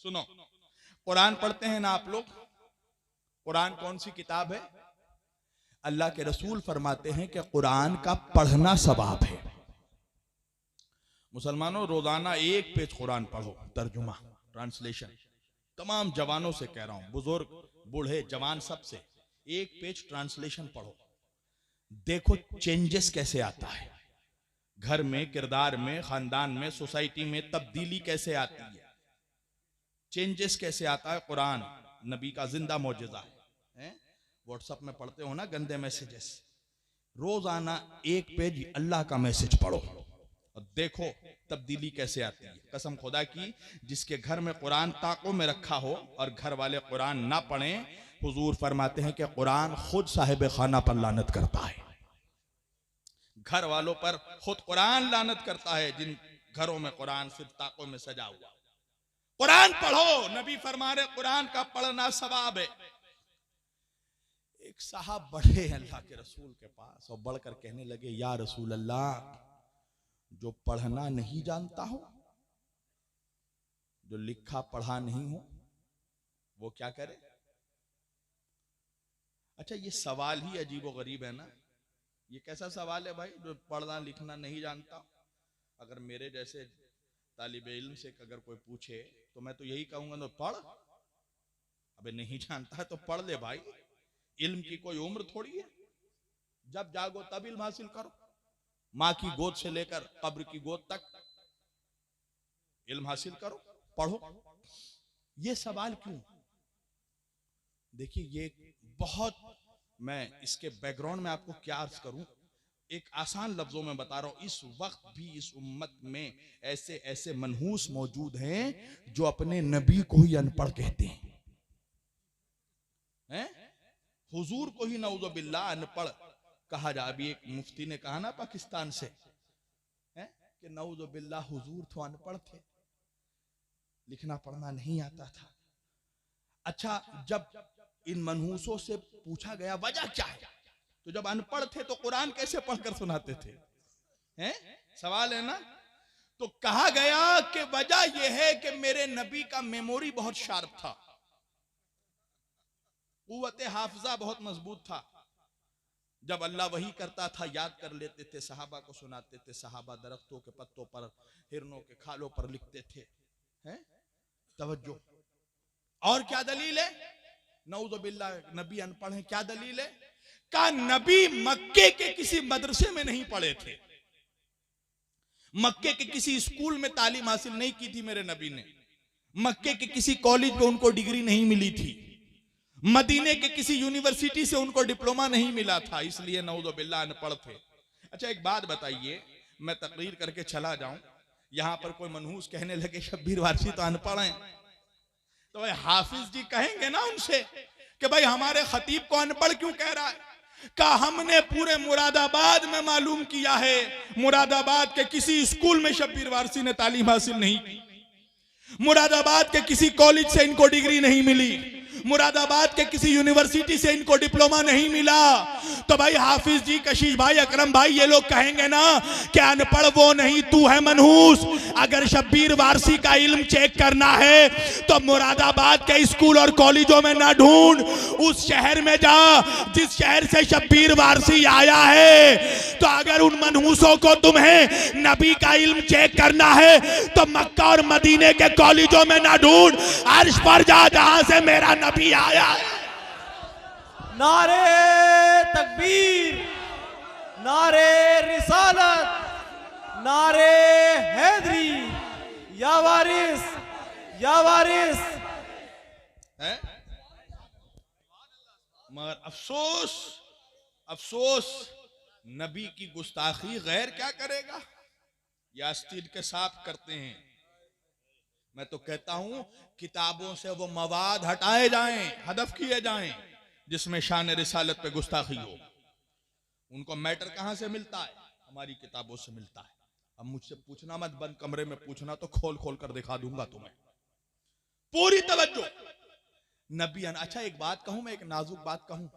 सुनो, कुरान पढ़ते हैं ना आप लोग। कुरान कौन सी किताब है? अल्लाह के रसूल फरमाते हैं कि कुरान का पढ़ना सवाब है। मुसलमानों, रोजाना एक पेज कुरान पढ़ो, तर्जुमा, ट्रांसलेशन। तमाम जवानों से कह रहा हूं, बुजुर्ग, बूढ़े, जवान, सबसे एक पेज ट्रांसलेशन पढ़ो। देखो चेंजेस कैसे आता है घर में, किरदार में, खानदान में, सोसाइटी में तब्दीली कैसे आती है, चेंजेस कैसे आता है। कुरान नबी का जिंदा मौजज़ा है। व्हाट्सएप में पढ़ते हो ना गंदे मैसेजेस, रोजाना एक पेज अल्लाह का मैसेज पढ़ो और देखो तब्दीली कैसे आती है। कसम खुदा की, जिसके घर में कुरान ताकों में रखा हो और घर वाले कुरान ना पढ़े, हुजूर फरमाते हैं कि कुरान खुद साहिब खाना पर लानत करता है। घर वालों पर खुद कुरान लानत करता है, जिन घरों में कुरान सिर्फ ताकों में सजा हुआ। कुरान पढ़ो, नबी फरमा रहे कुरान का पढ़ना सवाब है। एक साहब बढ़े अल्लाह के रसूल के पास और बढ़कर कहने लगे, या रसूल अल्लाह, जो पढ़ना नहीं जानता हो, जो लिखा पढ़ा नहीं हो, वो क्या करे? अच्छा, ये सवाल ही अजीब व गरीब है ना। ये कैसा सवाल है भाई, जो पढ़ना लिखना नहीं जानता? अगर मेरे जैसे तालिबे इल्म से अगर कोई पूछे तो मैं तो यही कहूंगा, तो पढ़। अबे नहीं जानता है तो पढ़ ले भाई। इल्म की कोई उम्र थोड़ी है, जब जागो तब इल्म हासिल करो। माँ की गोद से लेकर कब्र की गोद तक इल्म हासिल करो, पढ़ो। ये सवाल क्यों? देखिए, ये बहुत, मैं इसके बैकग्राउंड में आपको क्या अर्ज करूं, एक आसान लफ्जों में बता रहा हूं। इस वक्त भी इस उम्मत में ऐसे ऐसे मनहूस मौजूद हैं जो अपने नबी को ही अनपढ़ कहते हैं? हुजूर को ही नऊज़ बिल्लाह अनपढ़ कहा जा। अभी एक मुफ्ती ने कहा ना पाकिस्तान से, कि नऊज़ बिल्लाह हुजूर तो अनपढ़ थे, लिखना पढ़ना नहीं आता था। अच्छा, जब इन मनहूसों से पूछा गया वजह क्या है, तो जब अनपढ़ थे तो कुरान कैसे पढ़कर सुनाते थे? सवाल है ना। तो कहा गया कि वजह यह है कि मेरे नबी का मेमोरी बहुत शार्प था, कुव्वत हाफिजा बहुत मजबूत था। जब अल्लाह वही करता था याद कर लेते थे, सहाबा को सुनाते थे। सहाबा दरख्तों के पत्तों पर, हिरनों के खालों पर लिखते थे। तवज्जो। और क्या दलील है? नऊज़ बिल्लाह नबी अनपढ़ है, क्या दलील है? का नबी मक्के के किसी मदरसे में नहीं पढ़े थे, मक्के के किसी स्कूल में तालीम हासिल नहीं की थी मेरे नबी ने, मक्के के किसी कॉलेज में उनको डिग्री नहीं मिली थी, मदीने के किसी यूनिवर्सिटी से उनको डिप्लोमा नहीं मिला था, इसलिए नऊज़ बिल्लाह अनपढ़ थे। अच्छा, एक बात बताइए, मैं तकरीर करके चला जाऊं, यहां पर कोई मनहूस कहने लगे शब्बीर वारसी तो अनपढ़ हैं, तो भाई हाफिज जी कहेंगे ना उनसे कि भाई हमारे खतीब को अनपढ़ क्यों कह रहा है? का हमने पूरे मुरादाबाद में मालूम किया है, मुरादाबाद के किसी स्कूल में शब्बीर वारसी ने तालीम हासिल नहीं की, मुरादाबाद के किसी कॉलेज से इनको डिग्री नहीं मिली, मुरादाबाद के किसी यूनिवर्सिटी से इनको डिप्लोमा नहीं मिला। तो भाई हाफिज जी, कशीश भाई, अकरम भाई, ये लोग कहेंगे ना कि अनपढ़ वो नहीं, तू है मनहूस। अगर शब्बीर वारसी का इल्म चेक करना है तो मुरादाबाद के स्कूल और कॉलेजों में ना ढूंढ, उस शहर में जा जिस शहर से शब्बीर वारसी आया है। तो अगर उन मनहूसों को तुम्हें नबी का इल्म चेक करना है तो मक्का और मदीने के कॉलेजों में ना ढूंढ, अर्श पर जा जहां से मेरा नबी आया है। नारे तकबीर, नारे रिसालत, नारे हैदरी, या वारिस, या वारिस। मगर अफसोस, अफसोस, नबी की गुस्ताखी गैर क्या करेगा? या आस्तीन के साफ करते हैं। मैं तो कहता हूं किताबों से वो मवाद हटाए जाएं, हदफ किए जाएं जिसमें शान रिसालत पे गुस्ताखी हो। उनको मैटर कहां से मिलता है? हमारी किताबों से मिलता है। अब मुझसे पूछना मत, बंद कमरे में पूछना तो खोल खोल कर दिखा दूंगा तुम्हें। पूरी तवज्जो। नबी अच्छा, एक बात कहूं मैं, एक नाजुक बात कहूं,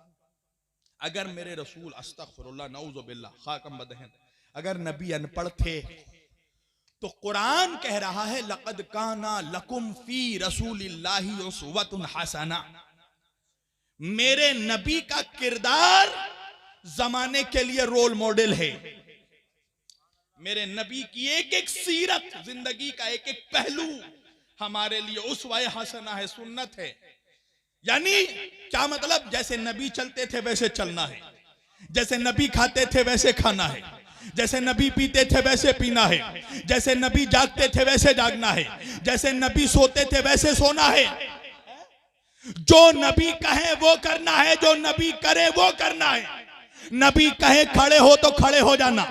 अगर मेरे रसूल अस्तगफिरुल्लाह नऊज़ बिल्लाह खाकम बदहन, अगर नबी अनपढ़ थे तो कुरान कह रहा है लक़द काना लकुम फी रसूलिल्लाहि उसवतुन हसना, मेरे नबी का किरदार जमाने के लिए रोल मॉडल है। मेरे नबी की एक एक सीरत, जिंदगी का एक एक पहलू हमारे लिए उसवा हसना है, सुन्नत है। यानी क्या मतलब, जैसे नबी चलते थे वैसे चलना है, जैसे नबी खाते थे वैसे खाना है, जैसे नबी पीते थे वैसे पीना है, जैसे नबी जागते थे वैसे जागना है, जैसे नबी सोते थे वैसे सोना है। जो नबी कहे वो करना है, जो नबी करे वो करना है। नबी कहे खड़े हो तो खड़े हो जाना,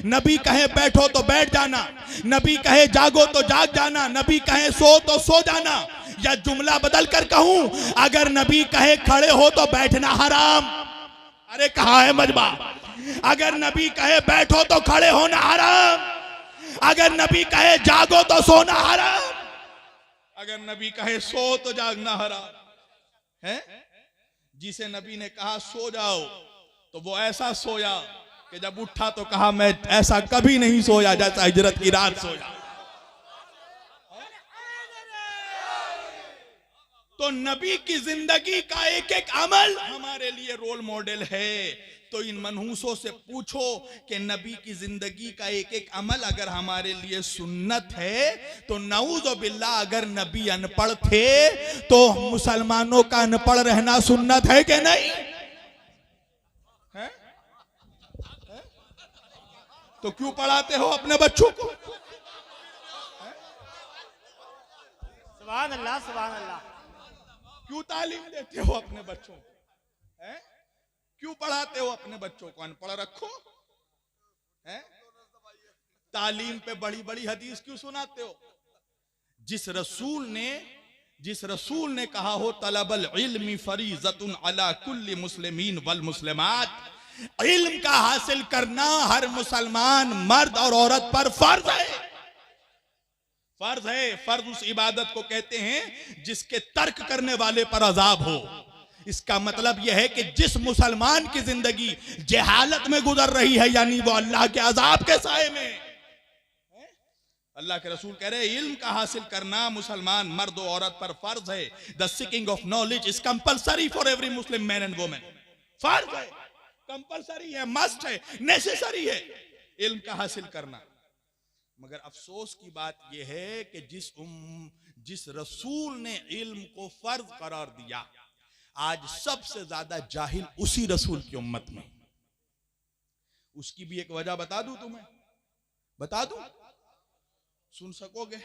नबी कहे बैठो तो बैठ जाना, नबी कहे जागो तो जाग जाना, नबी कहे सो तो सो जाना। या जुमला बदल कर कहूं, अगर नबी कहे खड़े हो तो बैठना हराम। अरे कहां है मजबा? अगर नबी कहे बैठो तो खड़े होना हराम, अगर नबी कहे जागो तो सोना हराम, अगर नबी कहे सो तो जागना हराम है। जिसे नबी ने कहा सो जाओ तो वो ऐसा सोया कि जब उठा तो कहा मैं ऐसा कभी नहीं सोया जैसा हिजरत की रात सोया। तो नबी की जिंदगी का एक एक अमल हमारे लिए रोल मॉडल है। तो इन मनहूसों से पूछो कि नबी की जिंदगी का एक एक अमल अगर हमारे लिए सुन्नत है, तो नऊज़ बिल्लाह अगर नबी अनपढ़ थे तो मुसलमानों का अनपढ़ रहना सुन्नत है कि नहीं है? तो क्यों पढ़ाते हो अपने बच्चों को? सुभान अल्लाह, सुभान अल्लाह। क्यों तालीम देते हो अपने बच्चों को? क्यों पढ़ाते हो अपने बच्चों को? अनपढ़ रखो है? तालीम पे बड़ी बड़ी हदीस क्यों सुनाते हो? जिस रसूल ने कहा हो तलबल इल्मी फरीज़तुन अला कुल्ली मुस्लिमीन वल मुस्लिमात, इल्म का हासिल करना हर मुसलमान मर्द और औरत पर फर्ज है। फर्ज है। फर्ज उस इबादत को कहते हैं जिसके तर्क करने वाले पर अजाब हो। इसका मतलब यह है कि जिस मुसलमान की जिंदगी जहालत में गुजर रही है, यानी वो अल्लाह के अजाब के साए में। अल्लाह के रसूल कह रहे हैं इल्म का हासिल करना मुसलमान मर्द और औरत पर फर्ज है। The seeking of knowledge is compulsory for every Muslim man and women. फर्ज है, कंपलसरी है, मस्ट है, नेसेसरी है इल्म का हासिल करना। मगर अफसोस की बात यह है कि जिस रसूल ने इल्म को फर्ज करार दिया, आज सबसे ज्यादा जाहिल उसी रसूल की उम्मत में। उसकी भी एक वजह बता दूं तुम्हें? बता दूं? सुन सकोगे?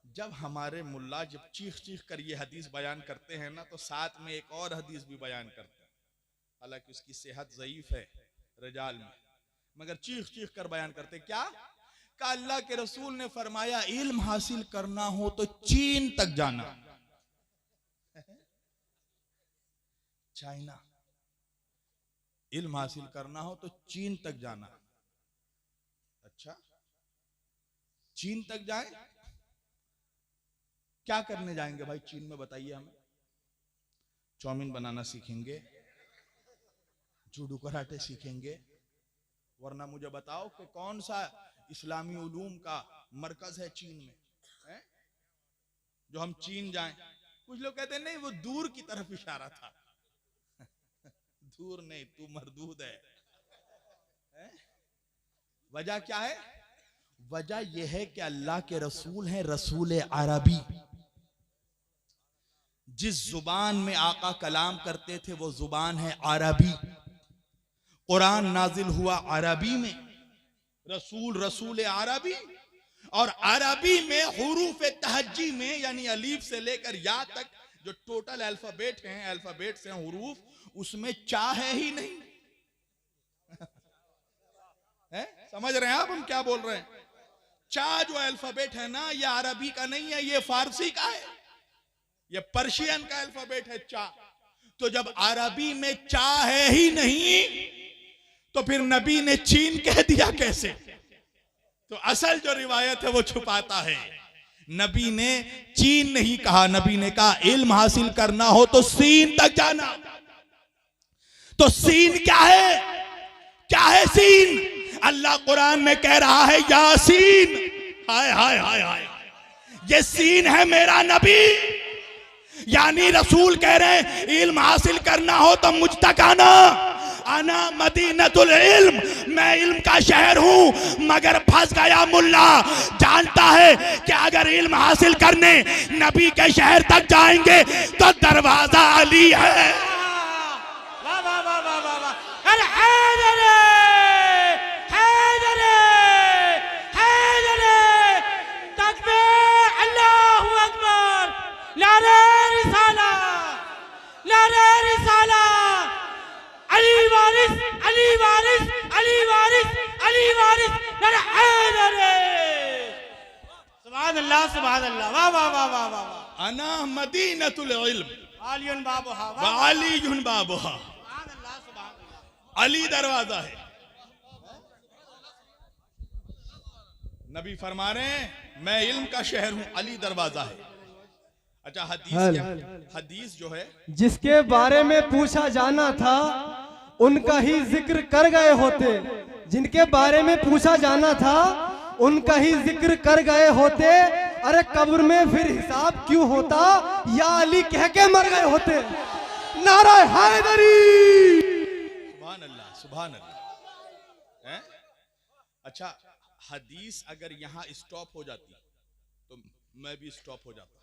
जब हमारे मुल्ला जब चीख चीख कर ये हदीस बयान करते हैं ना, तो साथ में एक और हदीस भी बयान करते हैं। हालांकि उसकी सेहत ज़ईफ है रिजाल में, मगर चीख चीख कर बयान करते क्या? का अल्लाह के रसूल ने फरमाया इल्म हासिल करना हो तो चीन तक जाना। चाइना। इल्म हासिल करना हो तो चीन तक जाना। अच्छा, चीन तक जाए? क्या करने जाएंगे भाई चीन में, बताइए हमें? चाउमीन बनाना सीखेंगे, जूडो कराटे सीखेंगे, वरना मुझे बताओ कि कौन सा इस्लामी उलूम का मरकज है चीन में है? जो हम चीन जाएं। कुछ लोग कहते हैं नहीं वो दूर की तरफ इशारा था। दूर नहीं, तू मरदूद है? वजह क्या है? वजह यह है कि अल्लाह के रसूल हैं रसूल अरबी। जिस जुबान में आका कलाम करते थे वो जुबान है अरबी। कुरान नाजिल हुआ अरबी में, रसूल अरबी, और अरबी में हुरूफ तहज्जी में यानी अलीफ से लेकर या तक जो टोटल अल्फाबेट हैं, अल्फाबेट से हुरूफ, उसमें चा है ही नहीं है? समझ रहे हैं आप हम क्या बोल रहे हैं? चा जो अल्फाबेट है ना, ये अरबी का नहीं है, ये फारसी का है, ये पर्शियन का अल्फाबेट है चा। तो जब अरबी में चा है ही नहीं तो फिर नबी ने चीन कह दिया कैसे? तो असल जो रिवायत है वो छुपाता है। नबी ने चीन नहीं कहा, नबी ने कहा इल्म हासिल करना हो तो सीन तक जाना। तो सीन क्या है? क्या है सीन? अल्लाह कुरान में कह रहा है यासीन हाय हाय हाय हाय, ये सीन है मेरा नबी। यानी रसूल कह रहे हैं इल्म हासिल करना हो तो मुझ तक आना। आना मदीनतुल इल्म, मैं इल्म का शहर हूं। मगर फंस गया मुल्ला, जानता है कि अगर इल्म हासिल करने नबी के शहर तक जाएंगे तो दरवाजा अली है। वाह वाह वाह वाह वाह वाह। अरे हैदर हैदर हैदर, तकबीर, अल्लाहू अकबर, नारे रिसाला, नारे रिसाला, अली वारिस, अली वारिस, अली वारिस, अली वारिस, नारे हैदर। सुभान अल्लाह, सुभान अल्लाह, वाह वाह वाह वाह वाह। अना मदीनतुल इल्म आलियुन बाबुहा, व अलीयुन बाबुहा, सुभान अल्लाह, सुभान अल्लाह। अली दरवाजा है। नबी फरमा रहे हैं मैं इल्म का शहर हूं, अली दरवाजा है। अच्छा हदीस जो है, जिसके बारे में पूछा जाना था उनका ही जिक्र कर गए होते, जिनके बारे में पूछा जाना था उनका ही जिक्र कर गए होते। अरे कब्र में फिर हिसाब क्यों होता, या अली कह के मर गए होते। नारा हैदरी। सुभान अल्लाह, सुभान अल्लाह। हैं? अच्छा हदीस अगर यहां स्टॉप हो जाती तो मैं भी स्टॉप हो जाता,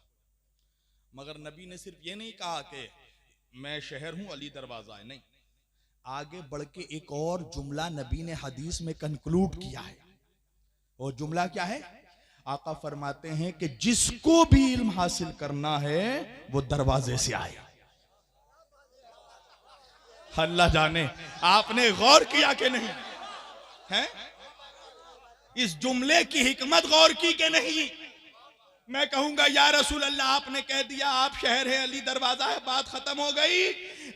मगर नबी ने सिर्फ ये नहीं कहा कि मैं शहर हूं, अली दरवाजा है, नहीं, आगे बढ़ के एक और जुमला नबी ने हदीस में कंक्लूड किया है। वो जुमला क्या है? आका फरमाते हैं कि जिसको भी इल्म हासिल करना है वो दरवाजे से आए। अल्लाह जाने आपने गौर किया कि नहीं है? इस जुमले की हिकमत गौर की कि नहीं? मैं कहूंगा या रसूल अल्लाह आपने कह दिया आप शहर है, अली दरवाजा है, बात खत्म हो गई।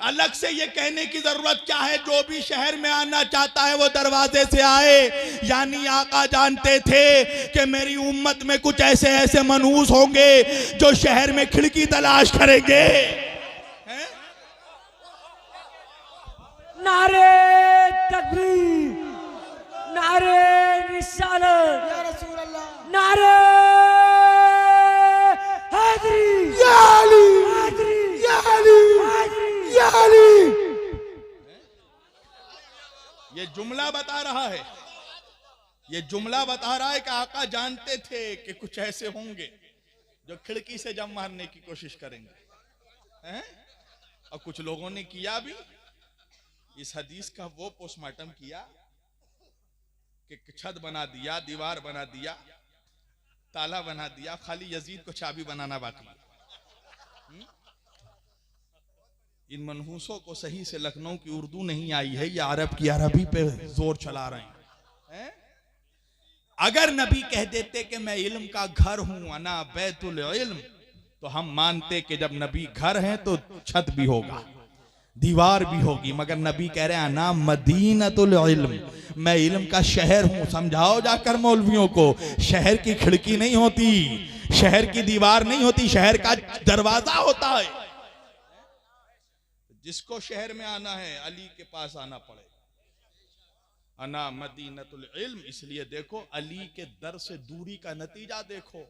अलग से ये कहने की जरूरत क्या है जो भी शहर में आना चाहता है वो दरवाजे से आए। यानी आका जानते थे कि मेरी उम्मत में कुछ ऐसे ऐसे मनहूस होंगे जो शहर में खिड़की तलाश करेंगे। नारे तकबीर, नारे रिसालत, या रसूल अल्लाह, नारे हैदरी, या अली, हैदरी, या अली, हैदरी। या अली। ये जुमला बता रहा है, ये जुमला बता रहा है कि आका जानते थे कि कुछ ऐसे होंगे जो खिड़की से जम मारने की कोशिश करेंगे, हैं? और कुछ लोगों ने किया भी। इस हदीस का वो पोस्टमार्टम किया कि छत बना दिया, दीवार बना दिया, ताला बना दिया, खाली यजीद को चाबी बनाना बाकी। इन मनहूसों को सही से लखनऊ की उर्दू नहीं आई है, या अरब की अरबी पे जोर चला रहे हैं। अगर नबी कह देते कि मैं इल्म का घर हूं, अना बैतुल इल्म, तो हम मानते कि जब नबी घर हैं तो छत भी होगा, दीवार भी होगी। मगर नबी कह रहे हैं अना मदीनतुल इल्म, मैं इल्म का शहर हूं। समझाओ जाकर मौलवियों को, शहर की खिड़की नहीं होती, शहर की दीवार नहीं होती, शहर का दरवाजा होता है। जिसको शहर में आना है अली के पास आना पड़ेगा। अना मदीनतुल इल्म, इसलिए देखो अली के दर से दूरी का नतीजा देखो।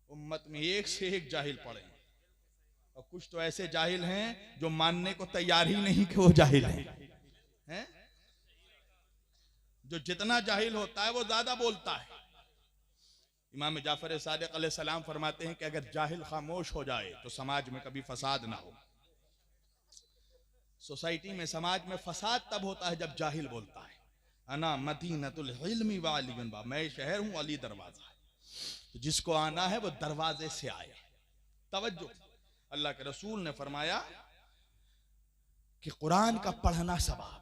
उम्मत में एक से एक जाहिल पड़े, और कुछ तो ऐसे जाहिल हैं जो मानने को तैयार ही नहीं कि वो जाहिल हैं। जो जितना जाहिल होता है वो ज्यादा बोलता है। इमाम जाफर सादिक अलैहिस्सलाम फरमाते हैं कि अगर जाहिल खामोश हो जाए तो समाज में कभी फसाद ना हो। सोसाइटी में, समाज में फसाद तब होता है जब जाहिल बोलता है। अना मदीनतुल इल्मी व अलीयुन बाब, मैं शहर हूं, अली दरवाजा है। तो जिसको आना है वो दरवाजे से आए। तवज्जो, अल्लाह के रसूल ने फरमाया कि कुरान का पढ़ना सवाब।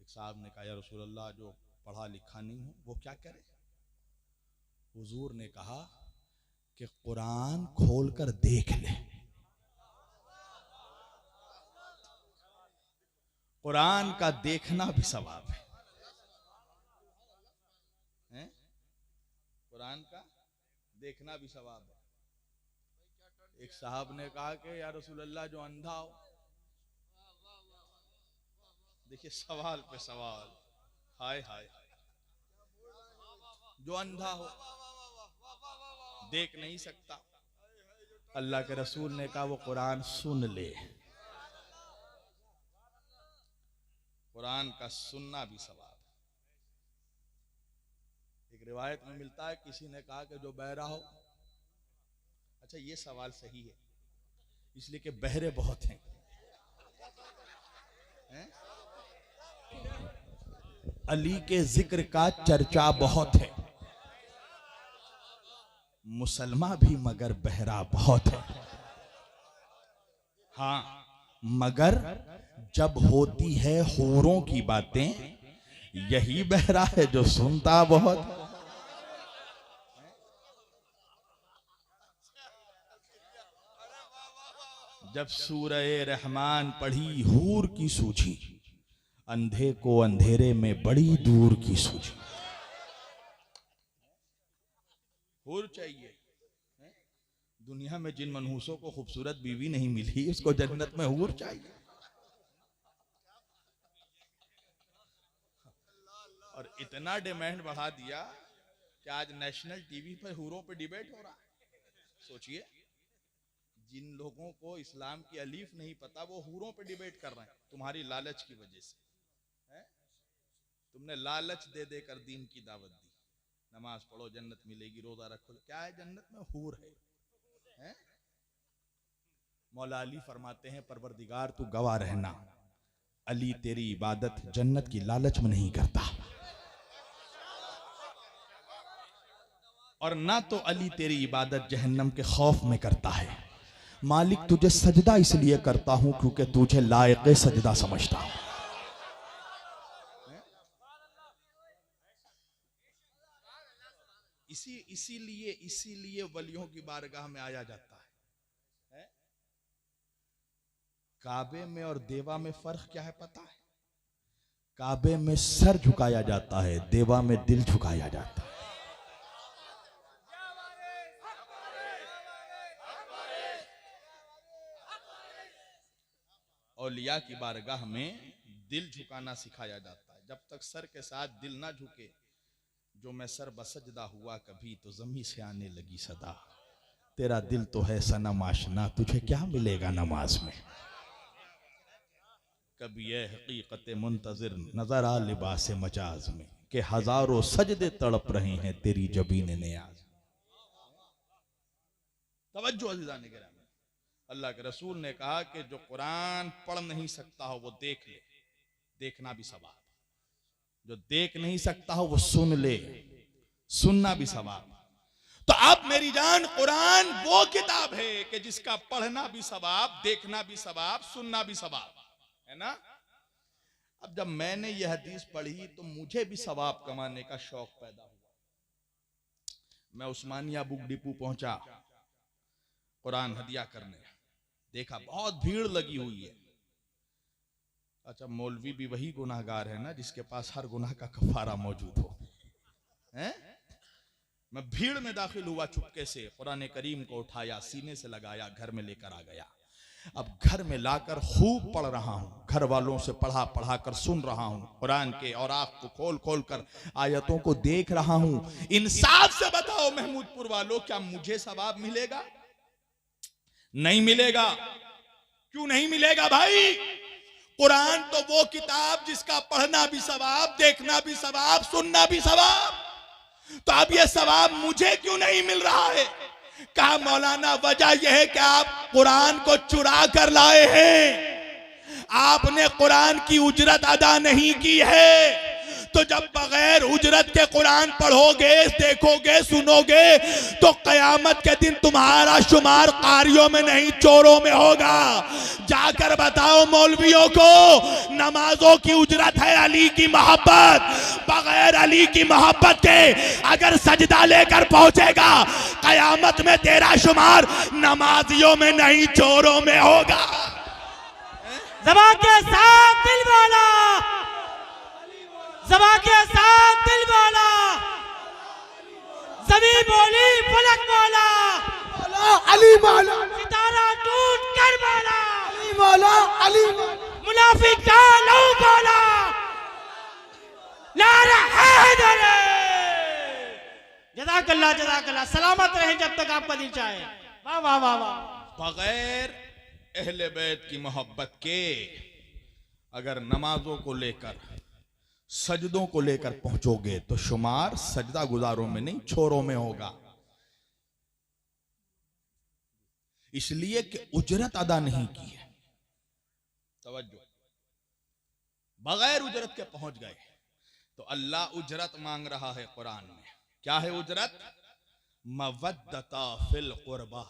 एक साहब ने कहा या रसूल अल्लाह जो पढ़ा लिखा नहीं हो वो क्या करे? हुजूर ने कहा कि कुरान खोलकर देख ले। कुरान का देखना भी सवाब है, हैं? कुरान का देखना भी सवाब है। एक साहब ने कहा कि या रसूल अल्लाह जो अंधा हो, देखिए सवाल पे सवाल, हाय हाय। जो अंधा हो, देख नहीं सकता। अल्लाह के रसूल ने कहा वो कुरान सुन ले। कुरान का सुनना भी सवाब है। एक रिवायत में मिलता है, किसी ने कहा कि जो बहरा हो, अच्छा ये सवाल सही है इसलिए कि बहरे बहुत हैं, हैं? अली के जिक्र का चर्चा बहुत है, मुसलमान भी मगर बहरा बहुत है। हाँ, मगर जब होती है हूरों की बातें, यही बहरा है जो सुनता बहुत है। जब सूरह रहमान पढ़ी हूर की सूझी, अंधे को अंधेरे में बड़ी दूर की सूझी। हूर चाहिए। दुनिया में जिन मनहूसों को खूबसूरत बीवी नहीं मिली, उसको जन्नत में हूर चाहिए। और इतना डिमांड बढ़ा दिया कि आज नेशनल टीवी पर हूरों पे डिबेट हो रहा है। सोचिए, जिन लोगों को इस्लाम की अलीफ नहीं पता, वो हूरों पे डिबेट कर रहे हैं तुम्हारी लालच की वजह से। तुमने लालच दे देकर दीन की दावत दी, नमाज पढ़ो जन्नत मिलेगी, रोजा रखो, क्या है जन्नत में? हूर है। मौला अली फरमाते हैं, परवरदिगार तू गवाह रहना, अली तेरी इबादत जन्नत की लालच में नहीं करता, और ना तो अली तेरी इबादत जहन्नम के खौफ में करता है। मालिक तुझे सजदा इसलिए करता हूं क्योंकि तुझे लायक सजदा समझता हूं। इसीलिए वलियों की बारगाह में आया जाता है। काबे में और देवा में फर्क क्या है पता है? काबे में सर झुकाया जाता है, देवा में दिल झुकाया जाता है। औलिया की बारगाह में दिल झुकाना सिखाया जाता है। जब तक सर के साथ दिल ना झुके, जो मैं सर बसजदा हुआ कभी तो जमी से आने लगी सदा, तेरा दिल तो है सनम आशना, तुझे क्या मिलेगा नमाज में। कभी ये हकीकत मुंतजिर नजर आ लिबास मजाज में, कि हजारों सजदे तड़प रहे हैं तेरी जबीन नियाज। तवज्जो अज़ीज़ान गिरामी, अल्लाह के रसूल ने कहा कि जो कुरान पढ़ नहीं सकता हो वो देख ले, देखना भी सवाब। जो देख नहीं सकता हो वो सुन ले, सुनना भी सवाब। तो अब मेरी जान, कुरान वो किताब है कि जिसका पढ़ना भी सवाब, देखना भी सवाब, सुनना भी सवाब है ना। अब जब मैंने यह हदीस पढ़ी तो मुझे भी सवाब कमाने का शौक पैदा हुआ। मैं उस्मानिया बुक डिपो पहुंचा कुरान हदिया करने, देखा बहुत भीड़ लगी हुई है। अच्छा, मौलवी भी वही गुनाहगार है ना जिसके पास हर गुनाह का कफारा मौजूद हो, हैं? मैं भीड़ में दाखिल हुआ चुपके से, कुरान करीम को उठाया, सीने से लगाया, घर में लेकर आ गया। अब घर में लाकर खूब पढ़ रहा हूं, घर वालों से पढ़ा कर सुन रहा हूं कुरान के, और आँख को खोल कर आयतों को देख रहा हूं। इंसाफ से बताओ महमूदपुर वालों, क्या मुझे सवाब मिलेगा? नहीं मिलेगा। क्यों नहीं मिलेगा भाई? कुरान तो वो किताब जिसका पढ़ना भी सवाब, देखना भी सवाब, सुनना भी सवाब। तो अब ये सवाब मुझे क्यों नहीं मिल रहा है? कहा मौलाना वजह यह है कि आप कुरान को चुरा कर लाए हैं, आपने कुरान की उजरत अदा नहीं की है। तो जब बगैर उजरत के कुरान पढ़ोगे, देखोगे, सुनोगे, तो कयामत के दिन तुम्हारा शुमार कारियों में नहीं चोरों में होगा। जाकर बताओ मौलवियों को, नमाजों की उजरत है अली की मोहब्बत, बगैर अली की मोहब्बत के अगर सजदा लेकर पहुंचेगा, कयामत में तेरा शुमार नमाजियों में नहीं चोरों में होगा। ज़बां के साथ दिल वाला, ज़बां के साथ दिल वाला, ज़मीन बोली फलक वाला, अली मौला, सितारा टूट कर बोला, अली मौला, अली मुनाफिक का लहू बोला, नारा हैदर, जज़ाकल्लाह सलामत रहें जब तक आपका दिल चाहे। वाह वाह वाह वाह। बगैर अहले बैत की मोहब्बत के अगर नमाजों को लेकर सजदों को लेकर पहुंचोगे तो शुमार सजदा गुजारों में नहीं छोरों में होगा, इसलिए कि उजरत अदा नहीं की है। तवज्जो, बगैर उजरत के पहुंच गए तो अल्लाह उजरत मांग रहा है कुरान में। क्या है उजरत? मवद्दता फिल कुर्बा,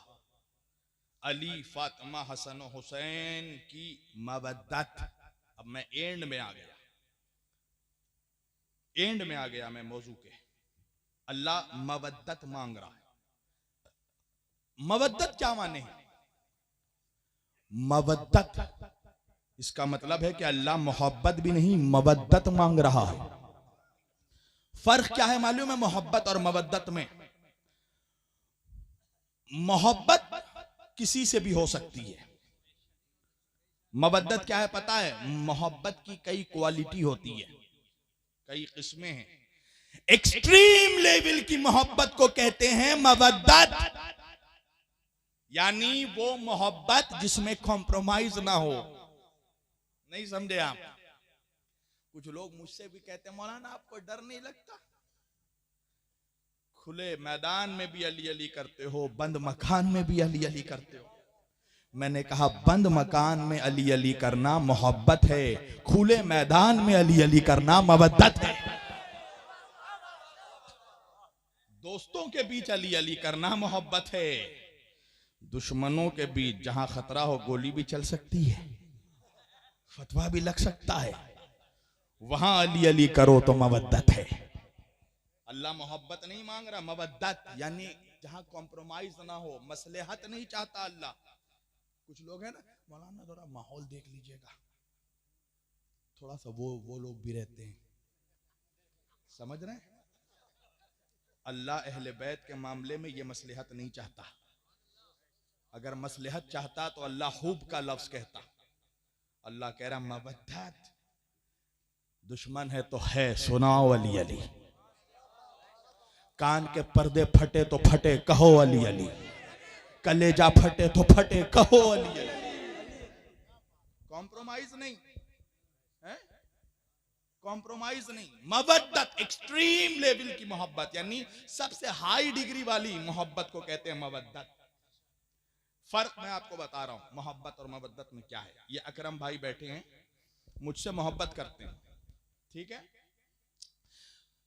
अली फातिमा हसन हुसैन की मवद्दत। अब मैं एंड में आ गया मैं मौजू के। अल्लाह मवद्दत मांग रहा है। मवद्दत क्या माने? मवद्दत इसका मतलब है कि अल्लाह मोहब्बत भी नहीं मवद्दत मांग रहा है। फर्क क्या है मालूम है मोहब्बत और मवद्दत में? मोहब्बत किसी से भी हो सकती है। मवद्दत क्या है पता है? मोहब्बत की कई क्वालिटी होती है, कई किस्में हैं। एक्सट्रीम लेवल की मोहब्बत को कहते हैं मवद्दत, यानी वो मोहब्बत जिसमें कॉम्प्रोमाइज ना हो। नहीं समझे आप? कुछ लोग मुझसे भी कहते हैं मौलाना आपको डर नहीं लगता? खुले मैदान में भी अली अली करते हो, बंद मकान में भी अली अली करते हो। मैंने कहा बंद मकान में अली अली करना मोहब्बत है, खुले मैदान में अली अली करना मवद्दत है। दोस्तों के बीच अली अली करना मोहब्बत है, दुश्मनों के बीच जहां खतरा हो गोली भी चल सकती है, फतवा भी लग सकता है, वहां अली अली करो तो मवद्दत है। अल्लाह मोहब्बत नहीं मांग रहा, मवद्दत यानी जहां कॉम्प्रोमाइज ना हो, मसलहत नहीं चाहता अल्लाह। कुछ लोग हैं ना मौलाना थोड़ा माहौल देख लीजिएगा, थोड़ा सा वो लोग भी रहते हैं, समझ रहे हैं? अल्लाह अहले बैत के मामले में ये मसलहत नहीं चाहता। अगर मसलहत चाहता तो अल्लाह हुब का लफ्ज कहता। अल्लाह कह रहा मवद्दत, दुश्मन है तो है, सुनाओ अली अली। कान के पर्दे फटे तो फटे, कहो अली अली। कलेजा फटे तो फटे, कहो अली अली। कॉम्प्रोमाइज नहीं है, कॉम्प्रोमाइज नहीं। मवद्दत एक्सट्रीम लेवल की मोहब्बत, यानी सबसे हाई डिग्री वाली मोहब्बत को कहते हैं मवद्दत। फर्क मैं आपको बता रहा हूं मोहब्बत और मवद्दत में क्या है। ये अकरम भाई बैठे हैं, मुझसे मोहब्बत करते हैं, ठीक है।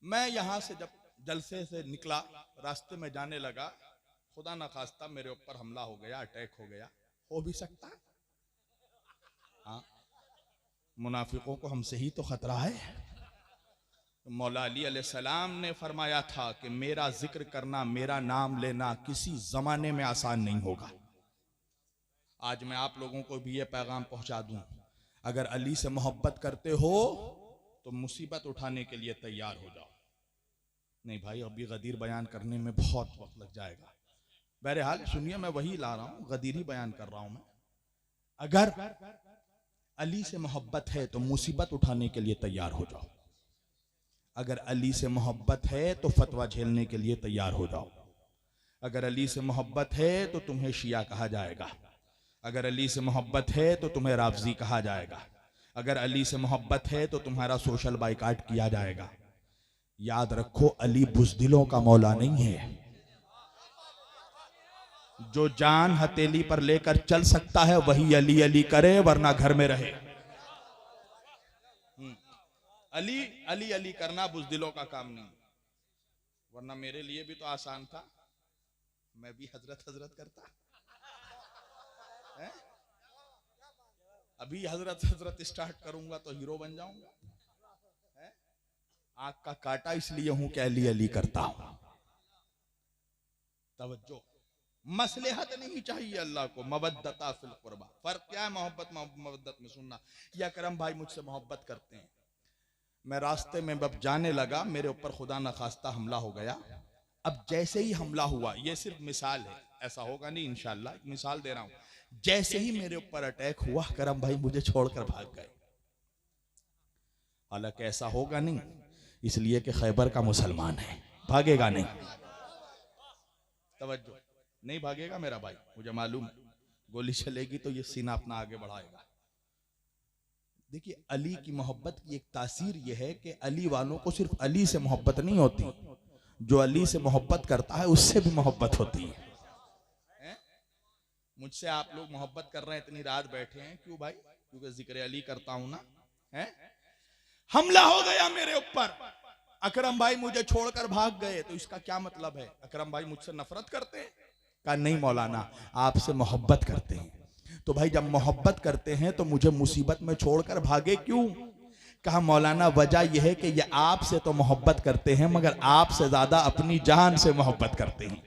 मैं यहां से जब जलसे से निकला, रास्ते में जाने लगा, खुदा न खास्ता मेरे ऊपर हमला हो गया, अटैक हो गया, हो भी सकता है। हाँ, मुनाफिकों को हमसे ही तो खतरा है। मौला अली अलैहिस्सलाम ने फरमाया था कि मेरा जिक्र करना, मेरा नाम लेना किसी जमाने में आसान नहीं होगा। आज मैं आप लोगों को भी ये पैगाम पहुंचा दूं, अगर अली से मोहब्बत करते हो तो मुसीबत उठाने के लिए तैयार हो जाओ। नहीं भाई अभी गदीर बयान करने में बहुत वक्त लग जाएगा। बहरहाल सुनिए, मैं वही ला रहा हूं, गदीर ही बयान कर रहा हूं मैं। अगर अली से मोहब्बत है तो मुसीबत उठाने के लिए तैयार हो जाओ। अगर अली से मोहब्बत है तो फतवा झेलने के लिए तैयार हो जाओ। अगर अली से मोहब्बत है तो तुम्हें शिया कहा जाएगा। अगर अली से मोहब्बत है तो तुम्हें राफजी कहा जाएगा। अगर अली से मोहब्बत है तो तुम्हारा सोशल बाइकाट किया जाएगा। याद रखो, अली बुज़दिलों का मौला नहीं है। जो जान हथेली पर लेकर चल सकता है वही अली अली करे, वरना घर में रहे। अली अली अली करना बुज़दिलों का काम नहीं, वरना मेरे लिए भी तो आसान था, मैं भी हजरत हजरत करता है? अभी हजरत हजरत स्टार्ट करूंगा तो हीरो बन जाऊंगा। आंख का काटा इसलिए हूं कि अली अली करता हूं। तवज्जो, मसलहत नहीं चाहिए अल्लाह को, मवद्दता फिल कुर्बा। फर्क क्या है मोहब्बत मवद्दत में? सुनना, ये अकरम भाई मुझसे मोहब्बत करते हैं। मैं रास्ते में जब जाने लगा, मेरे ऊपर खुदा न खास्ता हमला हो गया। अब जैसे ही हमला हुआ, ये सिर्फ मिसाल है, ऐसा होगा नहीं इंशाल्लाह, एक मिसाल दे रहा हूं। जैसे ही मेरे ऊपर अटैक हुआ, करम भाई मुझे छोड़कर भाग गए। हालांकि ऐसा होगा नहीं, इसलिए कि खैबर का मुसलमान है, भागेगा नहीं। तवज्जो, नहीं भागेगा मेरा भाई, मुझे मालूम है गोली चलेगी तो ये सीना अपना आगे बढ़ाएगा। देखिए, अली की मोहब्बत की एक तासीर यह है कि अली वालों को सिर्फ अली से मोहब्बत नहीं होती, जो अली से मोहब्बत करता है उससे भी मोहब्बत होती है। मुझसे आप लोग मोहब्बत कर रहे हैं, इतनी रात बैठे हैं, क्यों भाई? क्योंकि जिक्र अली करता हूं ना। है हमला हो गया मेरे ऊपर, अकरम भाई मुझे छोड़कर भाग गए, तो इसका क्या मतलब है? अकरम भाई मुझसे नफरत करते हैं? कहा नहीं मौलाना, आपसे मोहब्बत करते हैं। तो भाई जब मोहब्बत करते हैं तो मुझे मुसीबत में छोड़कर भागे क्यों? कहा मौलाना वजह यह है कि ये आपसे तो मोहब्बत करते हैं मगर आपसे ज्यादा अपनी जान से मोहब्बत करते हैं,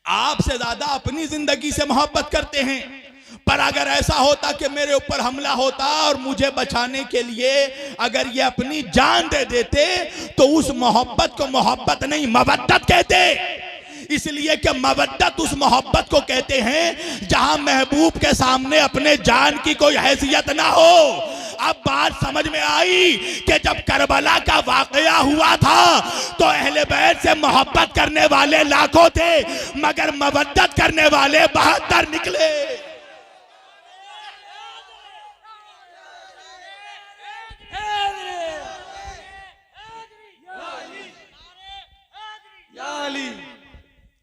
आपसे ज्यादा अपनी जिंदगी से मोहब्बत करते हैं। पर अगर ऐसा होता कि मेरे ऊपर हमला होता और मुझे बचाने के लिए अगर ये अपनी जान दे देते तो उस मोहब्बत को मोहब्बत नहीं मवद्दत कहते। इसलिए कि मवद्दत उस मोहब्बत को कहते हैं जहां महबूब के सामने अपने जान की कोई हैसियत ना हो। अब बात समझ में आई कि जब करबला का वाकया हुआ था तो अहले बैत से मोहब्बत करने वाले लाखों थे मगर मवद्दत करने वाले 72 निकले।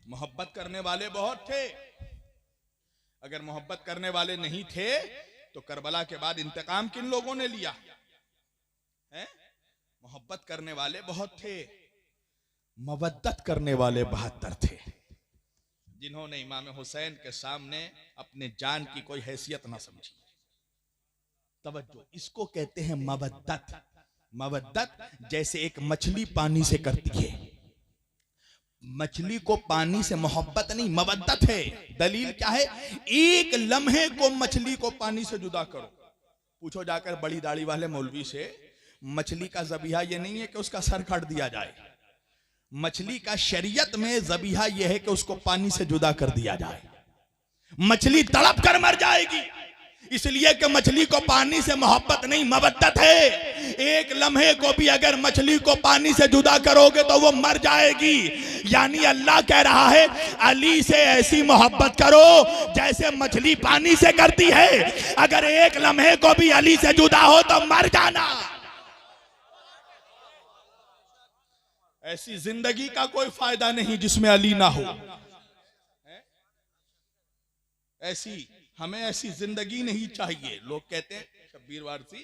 मोहब्बत करने वाले बहुत थे, अगर मोहब्बत करने वाले नहीं थे तो करबला के बाद इंतकाम किन लोगों ने लिया है? मोहब्बत करने वाले बहुत थे, मवद्दत करने वाले 72 थे, जिन्होंने इमाम हुसैन के सामने अपने जान की कोई हैसियत ना समझी। तवज्जो, इसको कहते हैं मवद्दत। मवद्दत जैसे एक मछली पानी से करती है, मछली को पानी से मोहब्बत नहीं मवद्दत है। दलील क्या है? एक लम्हे को मछली को पानी से जुदा करो, पूछो जाकर बड़ी दाढ़ी वाले मौलवी से, मछली का ज़बीहा ये नहीं है कि उसका सर काट दिया जाए, मछली का शरीयत में ज़बीहा यह है कि उसको पानी से जुदा कर दिया जाए। मछली तड़प कर मर जाएगी, इसलिए कि मछली को पानी से मोहब्बत नहीं मवद्दत है। एक लम्हे को भी अगर मछली को पानी से जुदा करोगे तो वो मर जाएगी। यानी अल्लाह कह रहा है अली से ऐसी मोहब्बत करो जैसे मछली पानी से करती है, अगर एक लम्हे को भी अली से जुदा हो तो मर जाना। ऐसी जिंदगी का कोई फायदा नहीं जिसमें अली ना हो। हमें ऐसी जिंदगी नहीं चाहिए। लोग कहते हैं शब्बीर वारसी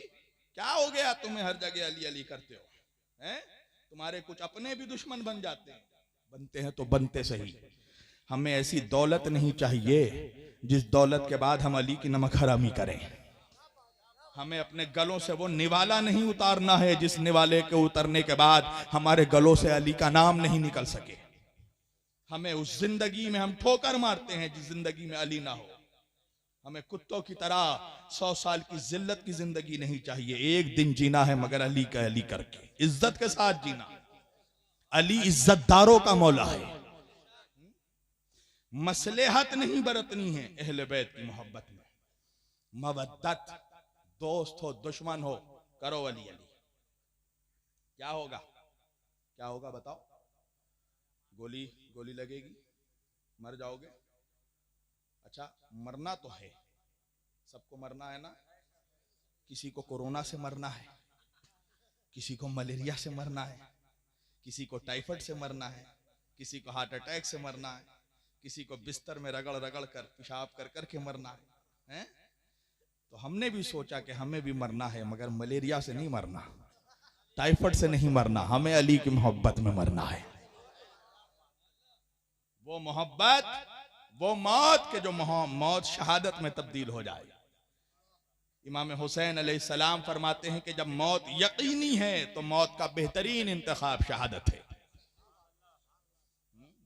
क्या हो गया तुम्हें हर जगह अली अली करते हो, हैं? तुम्हारे कुछ अपने भी दुश्मन बन जाते हैं। बनते हैं तो बनते सही। हमें ऐसी दौलत नहीं चाहिए जिस दौलत के बाद हम अली की नमक हरामी करें। हमें अपने गलों से वो निवाला नहीं उतारना है जिस निवाले के उतरने के बाद हमारे गलों से अली का नाम नहीं निकल सके। हमें उस जिंदगी में हम ठोकर मारते हैं जिस जिंदगी में अली ना हो। हमें कुत्तों की तरह 100 साल की जिल्लत की जिंदगी नहीं चाहिए। एक दिन जीना है मगर अली का अली करके, इज्जत के साथ जीना। अली इज्जतदारों का मौला है। मसलेहत नहीं बरतनी है अहले बैत की मोहब्बत में। मवद्दत, दोस्त हो दुश्मन हो, करो अली अली। क्या होगा? क्या होगा बताओ? गोली लगेगी, मर जाओगे। अच्छा, मरना तो है, सबको मरना है ना। किसी को कोरोना से मरना है, किसी को मलेरिया से मरना है, किसी को टाइफाइड से मरना है, किसी को हार्ट अटैक से मरना है, किसी को बिस्तर में रगड़ रगड़ कर पेशाब कर करके मरना है। तो हमने भी सोचा कि हमें भी मरना है मगर मलेरिया से नहीं मरना, टाइफाइड से नहीं मरना, हमें अली की मोहब्बत में मरना है। वो मोहब्बत, वो मौत के जो मौत शहादत में तब्दील हो जाए। इमाम हुसैन अलैहिस्सलाम फरमाते हैं कि जब मौत यकीनी है तो मौत का बेहतरीन इंतखाब शहादत है।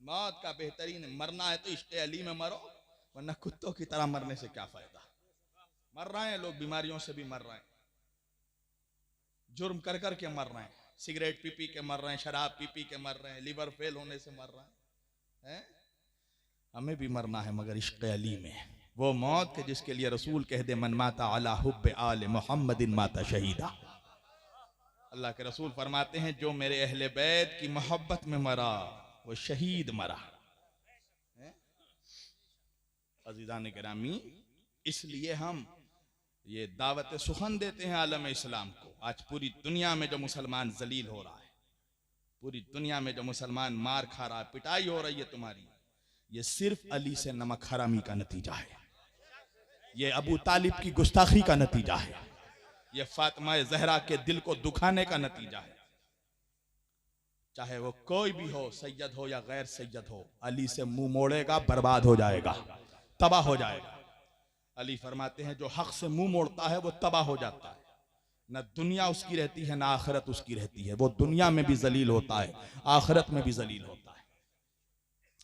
मौत का बेहतरीन, मरना है तो इश्क़ अली में मरो, वरना कुत्तों की तरह मरने से क्या फायदा। मर रहे हैं लोग, बीमारियों से भी मर रहे हैं, जुर्म कर कर के मर रहे हैं, सिगरेट पी पी के मर रहे हैं, शराब पी पी के मर रहे हैं, लिवर फेल होने से मर रहे हैं। हमें भी मरना है मगर इश्क़ अली में। वो मौत के जिसके लिए रसूल कह दे मन माता अला हुब्बे आले मुहम्मदिन माता शहीदा। अल्लाह के रसूल फरमाते हैं जो मेरे अहले बैत की मोहब्बत में मरा वो शहीद मरा। अजीजान गिरामी, इसलिए हम ये दावत सुखन देते हैं आलम इस्लाम को। आज पूरी दुनिया में जो मुसलमान जलील हो रहा है, पूरी दुनिया में जो मुसलमान मार खा रहा है, पिटाई हो रही है तुम्हारी, ये सिर्फ अली से नमक हरामी का नतीजा है, ये अबू तालिब की गुस्ताखी का नतीजा है, ये फातिमा जहरा के दिल को दुखाने का नतीजा है। चाहे वो कोई भी हो, सैयद हो या गैर सैयद हो, अली से मुंह मोड़ेगा बर्बाद हो जाएगा, तबाह हो जाएगा। अली फरमाते हैं जो हक से मुंह मोड़ता है वो तबाह हो जाता है, न दुनिया उसकी रहती है ना आखिरत उसकी रहती है। वो दुनिया में भी जलील होता है, आखिरत में भी जलील होता है।